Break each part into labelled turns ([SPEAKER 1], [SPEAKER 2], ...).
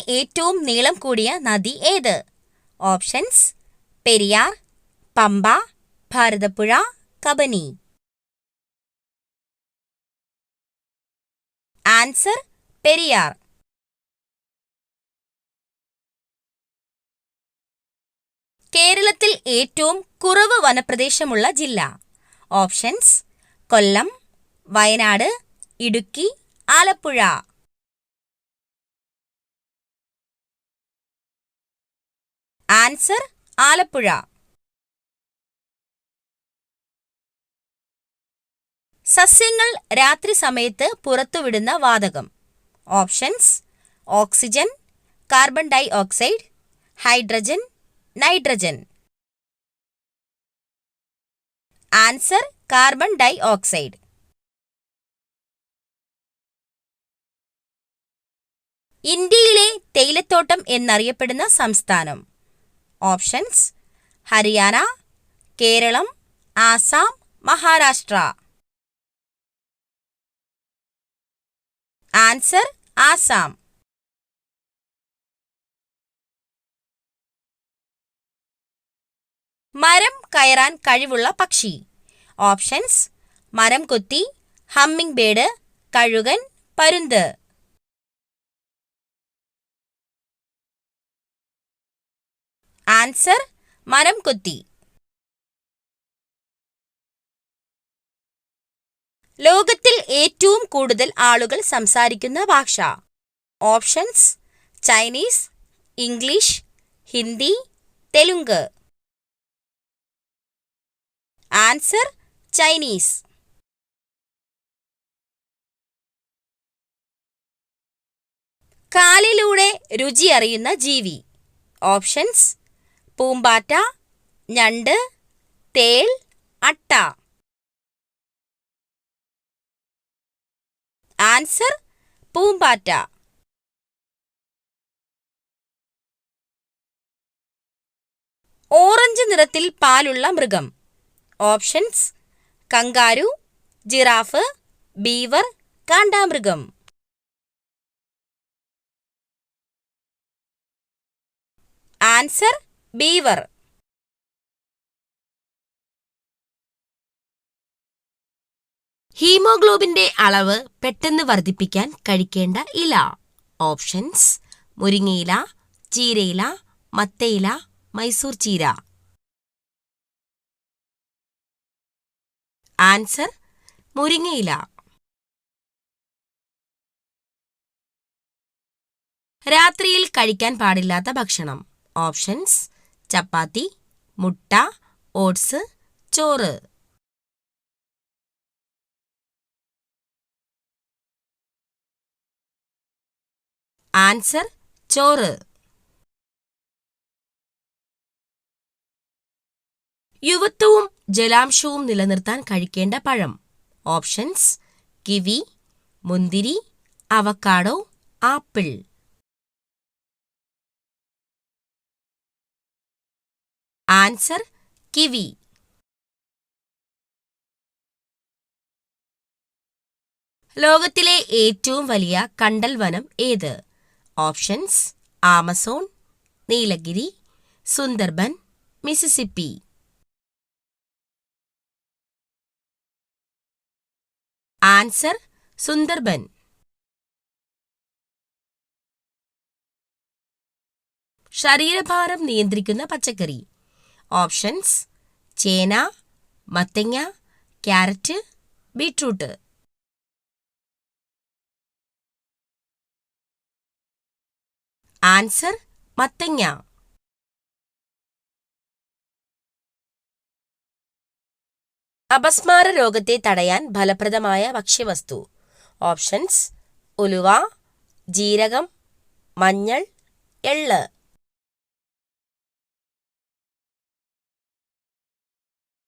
[SPEAKER 1] ഏറ്റവും നീളം കൂടിയ നദി ഏത്? ഓപ്ഷൻസ്: പെരിയാർ, പമ്പ, ഭാരതപ്പുഴ, കബനി. ആൻസർ: പെരിയാർ. കേരളത്തിൽ ഏറ്റവും കുറവ് വനപ്രദേശമുള്ള ജില്ല? ഓപ്ഷൻസ്: കൊല്ലം, വയനാട്, ഇടുക്കി, ആലപ്പുഴ. ആൻസർ: ആലപ്പുഴ. സസ്യങ്ങൾ രാത്രി സമയത്ത് പുറത്തുവിടുന്ന വാതകം? Options: oxygen, carbon dioxide, hydrogen, nitrogen. Answer: carbon dioxide. ഇന്ത്യയിലെ തേയിലത്തോട്ടം എന്നറിയപ്പെടുന്ന സംസ്ഥാനം? ഓപ്ഷൻസ്: ഹരിയാന, കേരളം, ആസാം, മഹാരാഷ്ട്ര. ആൻസർ: ആസാം. മരം കയറാൻ കഴിവുള്ള പക്ഷി? ഓപ്ഷൻസ്: മരം കൊത്തി, ഹമ്മിങ് ബേർഡ്, കഴുകൻ, പരുന്ത്. ആൻസർ: മരം കൊത്തി. ലോകത്തിൽ ഏറ്റവും കൂടുതൽ ആളുകൾ സംസാരിക്കുന്ന ഭാഷ? Options: Chinese, English, Hindi, Telugu. Answer: Chinese. കാലിലൂടെ രുചി അറിയുന്ന ജീവി? ഓപ്ഷൻസ്: പൂമ്പാറ്റ, ഞണ്ട്, തേൾ, അട്ട. ആൻസർ: പൂമ്പാറ്റ. ഓറഞ്ച് നിറത്തിൽ പാലുള്ള മൃഗം? ഓപ്ഷൻസ്: കങ്കാരു, ജിറാഫ്, ബീവർ, കാണ്ടാമൃഗം. Answer: beaver. ഹീമോഗ്ലോബിന്റെ അളവ് പെട്ടെന്ന് വർദ്ധിപ്പിക്കാൻ കഴിക്കേണ്ട ഇല? ഓപ്ഷൻസ്: മുരിങ്ങയില, ചീരയില, മത്തയില, മൈസൂർ ചീര. ആൻസർ: മുരിങ്ങയില. രാത്രിയിൽ കഴിക്കാൻ പാടില്ലാത്ത ഭക്ഷണം? ഓപ്ഷൻസ്: ചപ്പാത്തി, മുട്ട, ഓട്സ്, ചോറ്. ആൻസർ: ചോറ്. യുവത്വവും ജലാംശവും നിലനിർത്താൻ കഴിക്കേണ്ട പഴം? ഓപ്ഷൻസ്: കിവി, മുന്തിരി, അവക്കാഡോ, ആപ്പിൾ. Answer: kiwi. ലോകത്തിലെ ഏറ്റവും വലിയ കണ്ടൽ വനം ഏത്? Options: Amazon, Nilgiri, Sundarban, Mississippi. Answer: Sundarban. ശരീരഭാരം നിയന്ത്രിക്കുന്ന പച്ചക്കറി? ഓപ്ഷൻസ്: ചേന, മത്തങ്ങ, ക്യാരറ്റ്, ബീട്രൂട്ട്. ആൻസർ: മത്തങ്ങ. അപസ്മാര രോഗത്തെ തടയാൻ ഫലപ്രദമായ ഭക്ഷ്യവസ്തു? ഓപ്ഷൻസ്: ഉലുവ, ജീരകം, മഞ്ഞൾ, എള്ള്.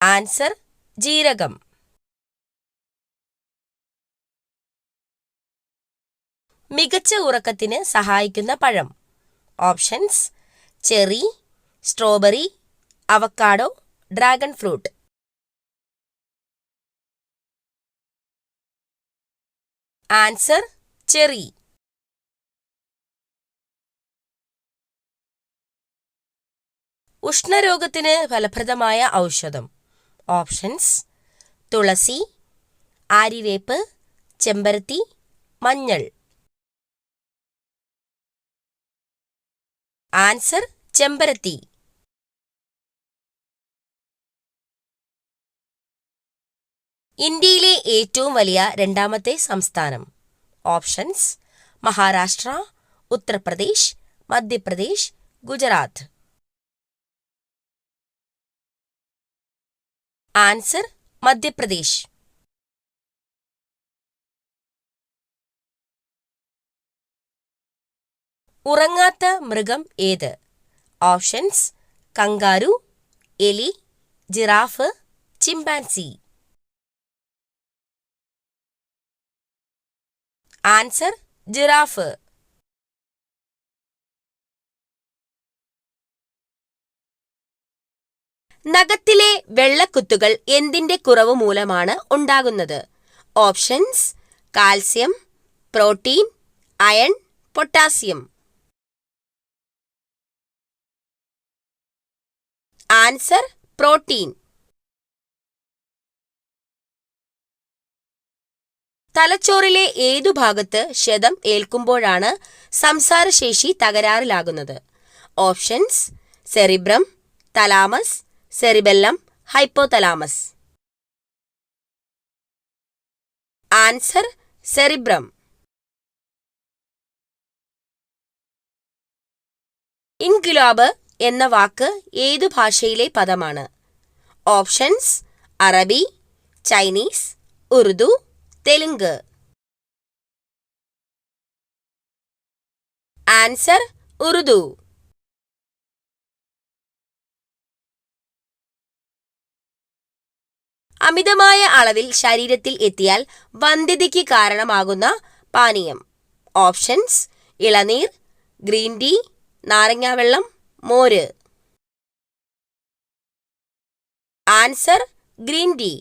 [SPEAKER 1] ആൻസർ: ജീരകം. മികച്ച ഉറക്കത്തിന് സഹായിക്കുന്ന പഴം? Options: cherry, strawberry, avocado, dragon fruit. Answer: cherry. ഉഷ്ണരോഗത്തിന് ഫലപ്രദമായ ഔഷധം. ഓപ്ഷൻസ്: തുളസി, ആര്യവേപ്പ്, ചെമ്പരത്തി, മഞ്ഞൾ. ആൻസർ: ചെമ്പരത്തി. ഇന്ത്യയിലെ ഏറ്റവും വലിയ രണ്ടാമത്തെ സംസ്ഥാനം. ഓപ്ഷൻസ്: മഹാരാഷ്ട്ര, ഉത്തർപ്രദേശ്, മധ്യപ്രദേശ്, ഗുജറാത്ത്. ആൻസർ: മധ്യപ്രദേശ്. ഉറങ്ങാത്ത മൃഗം ഏത്? ഓപ്ഷൻസ്: കങ്കാരു, എലി, ജിറാഫ്, ചിമ്പാൻസി. Answer: giraffe. നഖത്തിലെ വെള്ളക്കുത്തുകൾ എന്തിന്റെ കുറവ് മൂലമാണ് ഉണ്ടാകുന്നത്? Options: calcium, protein, iron, potassium. Answer: protein. തലച്ചോറിലെ ഏതു ഭാഗത്ത് ക്ഷതം ഏൽക്കുമ്പോഴാണ് സംസാരശേഷി തകരാറിലാകുന്നത്? Options: cerebrum, thalamus, cerebellum, hypothalamus. Answer: cerebrum. ഇൻക്വിലാബ് എന്ന വാക്ക് ഏതു ഭാഷയിലെ പദമാണ്? ഓപ്ഷൻസ്: അറബി, ചൈനീസ്, ഉറുദു, തെലുങ്ക്. ആൻസർ: ഉറുദു. അമിതമായ അളവിൽ ശരീരത്തിൽ എത്തിയാൽ വന്ധ്യതയ്ക്ക് കാരണമാകുന്ന പാനീയം. ഓപ്ഷൻസ്: ഇളനീർ, ഗ്രീൻ ടീ, നാരങ്ങാവെള്ളം, മോര്. Answer: green tea.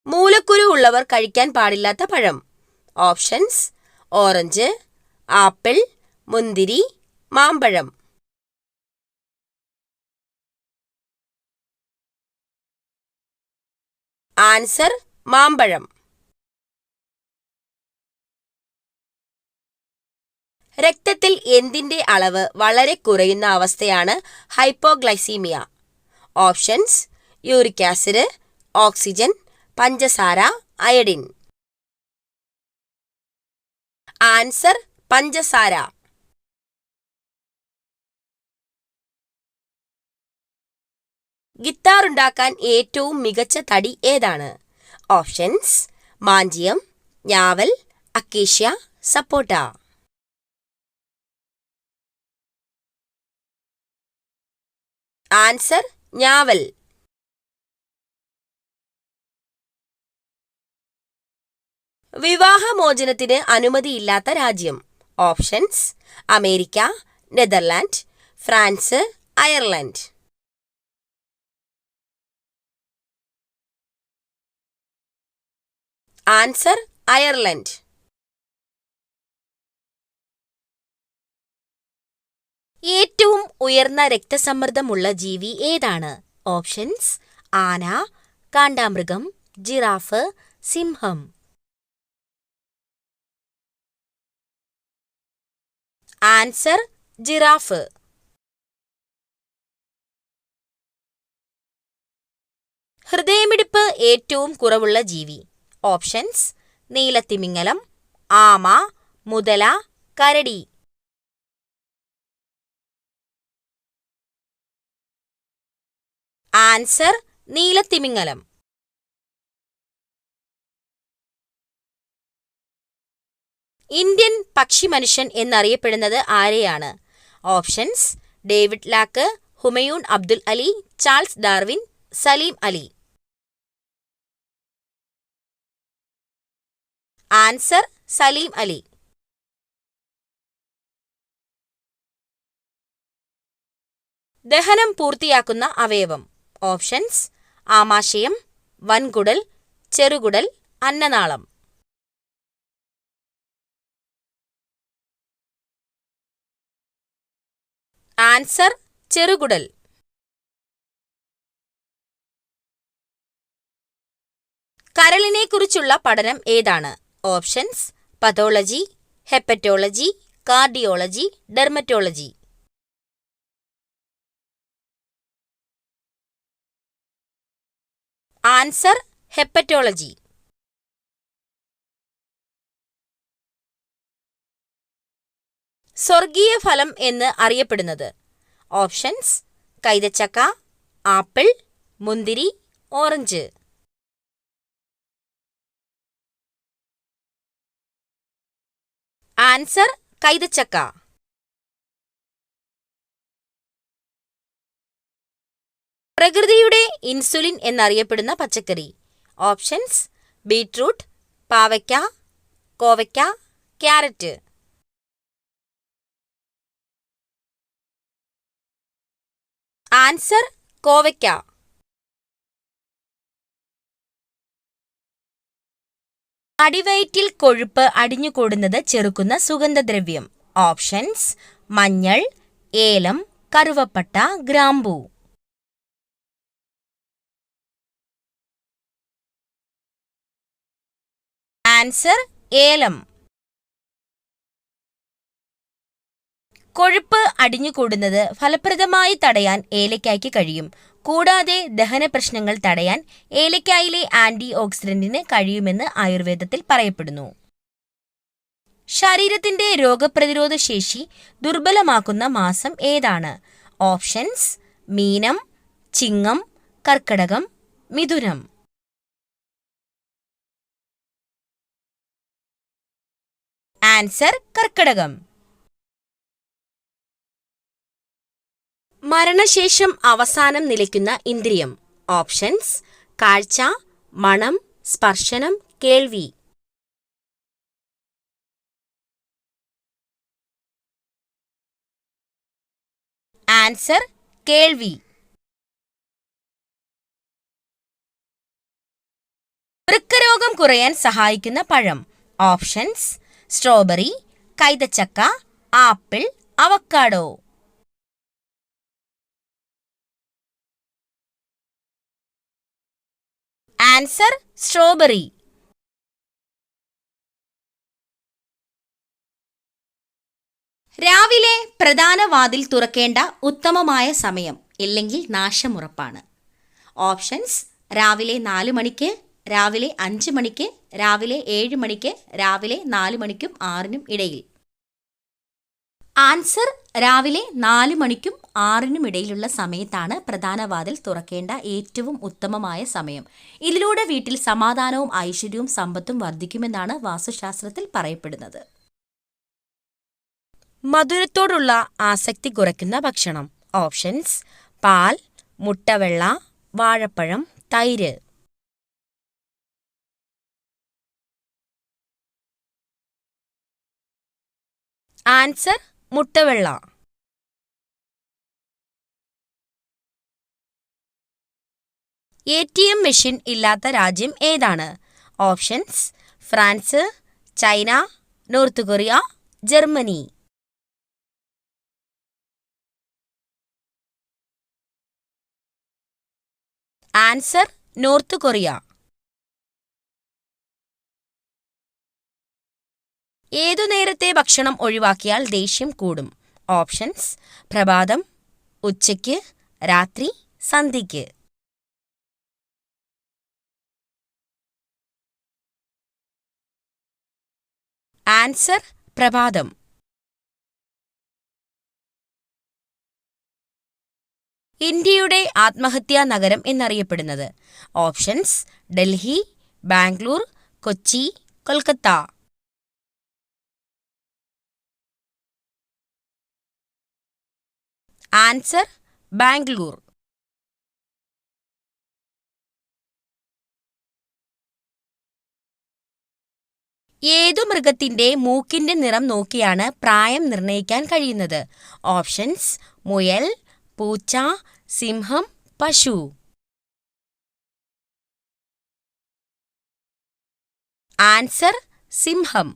[SPEAKER 1] മൂലക്കുരു ഉള്ളവർ കഴിക്കാൻ പാടില്ലാത്ത പഴം. ഓപ്ഷൻസ്: ഓറഞ്ച്, ആപ്പിൾ, മുന്തിരി, മാമ്പഴം. ആൻസർ: മാമ്പഴം. രക്തത്തിൽ എന്തിന്റെ അളവ് വളരെ കുറയുന്ന അവസ്ഥയാണ് hypoglycaemia? Options: uric acid, oxygen, പഞ്ചസാര, അയഡിൻ. ആൻസർ: പഞ്ചസാര. ഗിത്താർ ഉണ്ടാക്കാൻ ഏറ്റവും മികച്ച തടി ഏതാണ്? ഓപ്ഷൻസ്: മാഞ്ചിയം, ഞാവൽ, അക്കേഷ്യ, സപ്പോട്ട. ആൻസർ: ഞാവൽ. വിവാഹമോചനത്തിന് അനുമതിയില്ലാത്ത രാജ്യം. Options: America, Netherland, France, Ireland. Answer: Ireland. ഏറ്റവും ഉയർന്ന രക്തസമ്മർദ്ദമുള്ള ജീവി ഏതാണ്? ഓപ്ഷൻസ്: ആന, കാണ്ടാമൃഗം, ജിറാഫ്, സിംഹം. Answer: giraffe. ഹൃദയമിടിപ്പ് ഏറ്റവും കുറവുള്ള ജീവി. ഓപ്ഷൻസ്: നീലത്തിമിംഗലം, ആമ, മുതല, കരടി. ആൻസർ: നീലത്തിമിംഗലം. ഇന്ത്യൻ പക്ഷിമനുഷ്യൻ എന്നറിയപ്പെടുന്നത് ആരെയാണ്? Options: David Lack, Humayun Abdul Ali, Charles Darwin, Salim Ali. Answer: Salim Ali. ദഹനം പൂർത്തിയാക്കുന്ന അവയവം. ഓപ്ഷൻസ്: ആമാശയം, വൻകുടൽ, ചെറുകുടൽ, അന്നനാളം. ആൻസർ ചെറുകുടൽ. കരളിനെക്കുറിച്ചുള്ള പഠനം ഏതാണ്? Options: pathology, hepatology, cardiology, dermatology. Answer: hepatology. സ്വർഗീയ ഫലം എന്ന് അറിയപ്പെടുന്നത്? ഓപ്ഷൻസ്: കൈതച്ചക്ക, ആപ്പിൾ, മുന്തിരി, ഓറഞ്ച്. ആൻസർ: കൈതച്ചക്ക. പ്രകൃതിയുടെ ഇൻസുലിൻ എന്നറിയപ്പെടുന്ന പച്ചക്കറി? ഓപ്ഷൻസ്: ബീറ്റ്റൂട്ട്, പാവയ്ക്ക, കോവയ്ക്ക, ക്യാരറ്റ്. ആൻസർ: കോവയ്ക്ക. അടിവയറ്റിൽ കൊഴുപ്പ് അടിഞ്ഞുകൂടുന്നത് ചെറുക്കുന്ന സുഗന്ധദ്രവ്യം? ഓപ്ഷൻസ്: മഞ്ഞൾ, ഏലം, കറുവപ്പട്ട, ഗ്രാമ്പൂ. ആൻസർ: ഏലം. കൊഴുപ്പ് അടിഞ്ഞുകൂടുന്നത് ഫലപ്രദമായി തടയാൻ ഏലയ്ക്കായ്ക്ക് കഴിയും. കൂടാതെ ദഹന പ്രശ്നങ്ങൾ തടയാൻ ഏലയ്ക്കായിലെ ആന്റി ഓക്സിഡന്റിന് കഴിയുമെന്ന് ആയുർവേദത്തിൽ പറയപ്പെടുന്നു. ശരീരത്തിന്റെ രോഗപ്രതിരോധ ശേഷി ദുർബലമാക്കുന്ന മാസം ഏതാണ്? ഓപ്ഷൻസ്: മീനം, ചിങ്ങം, കർക്കടകം, മിഥുനം. ആൻസർ: കർക്കടകം. മരണശേഷം അവസാനം നിലയ്ക്കുന്ന ഇന്ദ്രിയം? ഓപ്ഷൻസ്: കാഴ്ച, മണം, സ്പർശനം, കേൾവി. ആൻസർ: കേൾവി. വൃക്കരോഗം കുറയാൻ സഹായിക്കുന്ന പഴം? ഓപ്ഷൻസ്: സ്ട്രോബെറി, കൈതച്ചക്ക, ആപ്പിൾ, അവക്കാഡോ. Answer: strawberry. രാവിലെ പ്രധാന വാതിൽ തുറക്കേണ്ട ഉത്തമമായ സമയം ഇല്ലെങ്കിൽ നാശമുറപ്പാണ്? ഓപ്ഷൻസ്: രാവിലെ 4 മണിക്ക്, രാവിലെ 5 മണിക്ക്, രാവിലെ 7 മണിക്ക്, രാവിലെ 4 മണിക്കും 6നും ഇടയിൽ. ആൻസർ: രാവിലെ 4 മണിക്കും 6നും ഇടയിലുള്ള സമയത്താണ് പ്രധാന വാതിൽ തുറക്കേണ്ട ഏറ്റവും ഉത്തമമായ സമയം. ഇതിലൂടെ വീട്ടിൽ സമാധാനവും ഐശ്വര്യവും സമ്പത്തും വർദ്ധിക്കുമെന്നാണ് വാസ്തുശാസ്ത്രത്തിൽ പറയപ്പെടുന്നത്. മധുരത്തോടുള്ള ആസക്തി കുറയ്ക്കുന്ന ഭക്ഷണം? ഓപ്ഷൻസ്: പാൽ, മുട്ടവെള്ള, വാഴപ്പഴം, തൈര്. ആൻസർ: മുട്ടവെള്ള. ATM മെഷീൻ ഇല്ലാത്ത രാജ്യം ഏതാണ്? Options: France, China, north Korea, Germany. Answer: north Korea. ഏതു നേരത്തെ ഭക്ഷണം ഒഴിവാക്കിയാൽ ദേഷ്യം കൂടും? ഓപ്ഷൻസ്: പ്രഭാതം, ഉച്ചയ്ക്ക്, രാത്രി, സന്ധ്യയ്ക്ക്. ആൻസർ: പ്രഭാതം. ഇന്ത്യയുടെ ആത്മഹത്യാ നഗരം എന്നറിയപ്പെടുന്നത്? ഓപ്ഷൻസ്: ഡൽഹി, ബാംഗ്ലൂർ, കൊച്ചി, കൊൽക്കത്ത. ആൻസർ: ബാംഗ്ലൂർ. ഏതു മൃഗത്തിന്റെ മൂക്കിന്റെ നിറം നോക്കിയാണ് പ്രായം നിർണ്ണയിക്കാൻ കഴിയുന്നത്? ഓപ്ഷൻസ്: മുയൽ, പൂച്ച, സിംഹം, പശു. ആൻസർ: സിംഹം.